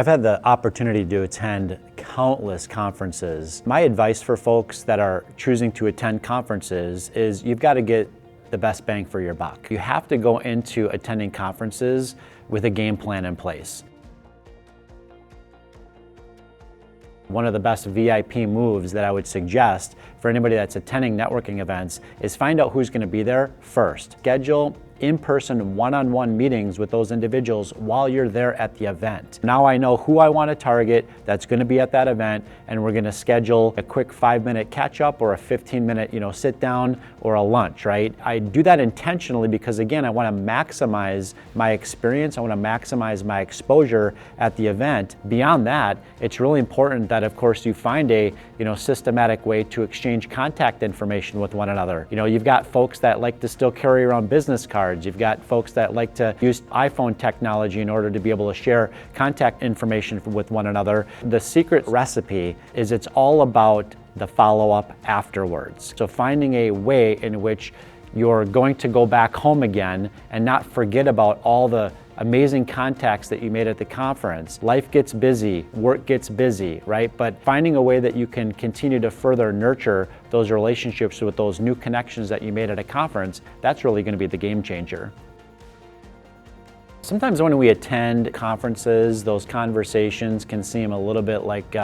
I've had the opportunity to attend countless conferences. My advice for folks that are choosing to attend conferences is you've got to get the best bang for your buck. You have to go into attending conferences with a game plan in place. One of the best VIP moves that I would suggest for anybody that's attending networking events is find out who's going to be there first. Schedule in-person one-on-one meetings with those individuals while you're there at the event. Now I know who I want to target that's going to be at that event, and we're going to schedule a quick 5-minute catch-up or a 15-minute, sit down or a lunch, right? I do that intentionally because, again, I want to maximize my experience. I want to maximize my exposure at the event. Beyond that, it's really important that, of course, you find a, systematic way to exchange contact information with one another. You've got folks that like to still carry around business cards. You've got folks that like to use iPhone technology in order to be able to share contact information with one another. The secret recipe is it's all about the follow-up afterwards. So finding a way in which you're going to go back home again and not forget about all the amazing contacts that you made at the conference. Life gets busy, work gets busy, right? But finding a way that you can continue to further nurture those relationships with those new connections that you made at a conference, that's really going to be the game changer. Sometimes when we attend conferences, those conversations can seem a little bit like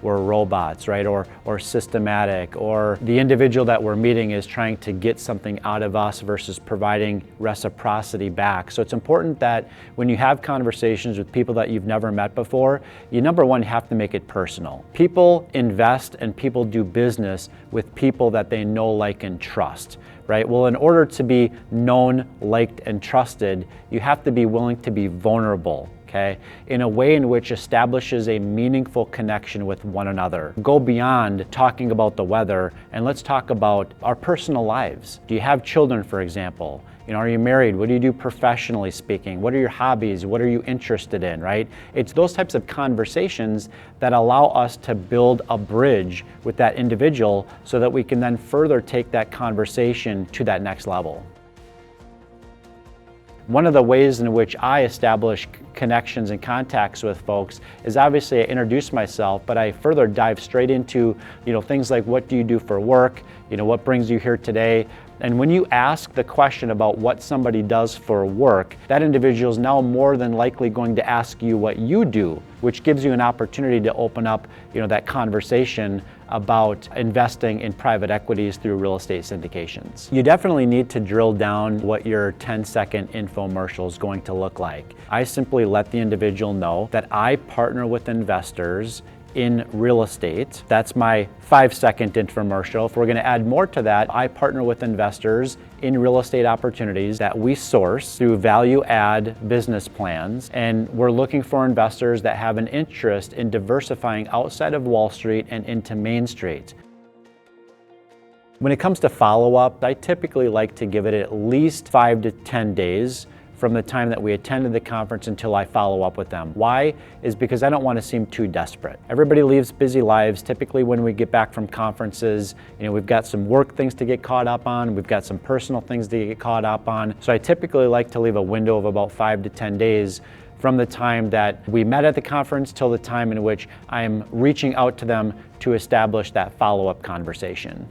we're robots, right? Or systematic, or the individual that we're meeting is trying to get something out of us versus providing reciprocity back. So it's important that when you have conversations with people that you've never met before, number one, have to make it personal. People invest and people do business with people that they know, like, and trust. Right? Well, in order to be known, liked, and trusted, you have to be willing to be vulnerable, okay? In a way in which establishes a meaningful connection with one another. Go beyond talking about the weather and let's talk about our personal lives. Do you have children, for example? Are you married? What do you do professionally speaking? What are your hobbies? What are you interested in, right? It's those types of conversations that allow us to build a bridge with that individual so that we can then further take that conversation to that next level. One of the ways in which I establish connections and contacts with folks is obviously I introduce myself, but I further dive straight into, things like what do you do for work? What brings you here today? And when you ask the question about what somebody does for work, that individual is now more than likely going to ask you what you do, which gives you an opportunity to open up, that conversation about investing in private equities through real estate syndications. You definitely need to drill down what your 10-second infomercial is going to look like. I simply let the individual know that I partner with investors in real estate. That's my 5-second infomercial. If we're going to add more to that, I partner with investors in real estate opportunities that we source through value add business plans. And we're looking for investors that have an interest in diversifying outside of Wall Street and into Main Street. When it comes to follow-up, I typically like to give it at least 5 to 10 days from the time that we attended the conference until I follow up with them. Why? Is because I don't want to seem too desperate. Everybody lives busy lives. Typically when we get back from conferences, we've got some work things to get caught up on, we've got some personal things to get caught up on. So I typically like to leave a window of about 5 to 10 days from the time that we met at the conference till the time in which I am reaching out to them to establish that follow-up conversation.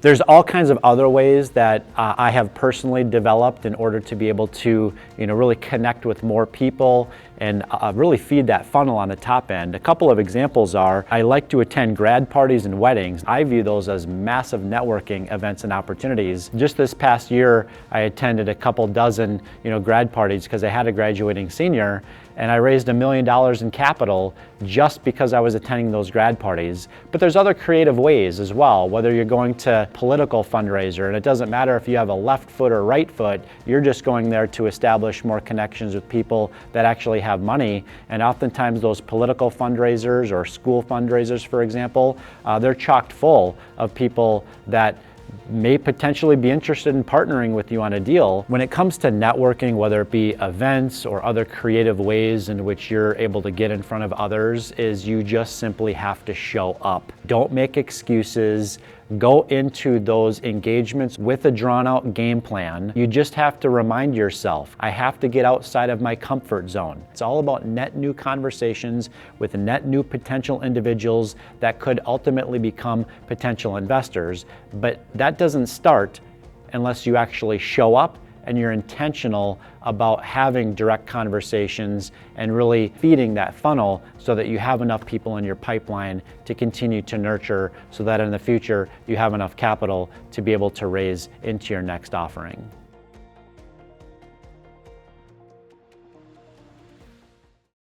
There's all kinds of other ways that I have personally developed in order to be able to, really connect with more people and really feed that funnel on the top end. A couple of examples are, I like to attend grad parties and weddings. I view those as massive networking events and opportunities. Just this past year, I attended a couple dozen, grad parties because I had a graduating senior, and I raised $1 million in capital just because I was attending those grad parties. But there's other creative ways as well, whether you're going to political fundraiser, and it doesn't matter if you have a left foot or right foot, you're just going there to establish more connections with people that actually have money. And oftentimes those political fundraisers or school fundraisers, for example, they're chocked full of people that may potentially be interested in partnering with you on a deal. When it comes to networking, whether it be events or other creative ways in which you're able to get in front of others, is you just simply have to show up. Don't make excuses. go into those engagements with a drawn out game plan. You just have to remind yourself, I have to get outside of my comfort zone. It's all about net new conversations with net new potential individuals that could ultimately become potential investors. But that doesn't start unless you actually show up and you're intentional about having direct conversations and really feeding that funnel so that you have enough people in your pipeline to continue to nurture, so that in the future you have enough capital to be able to raise into your next offering.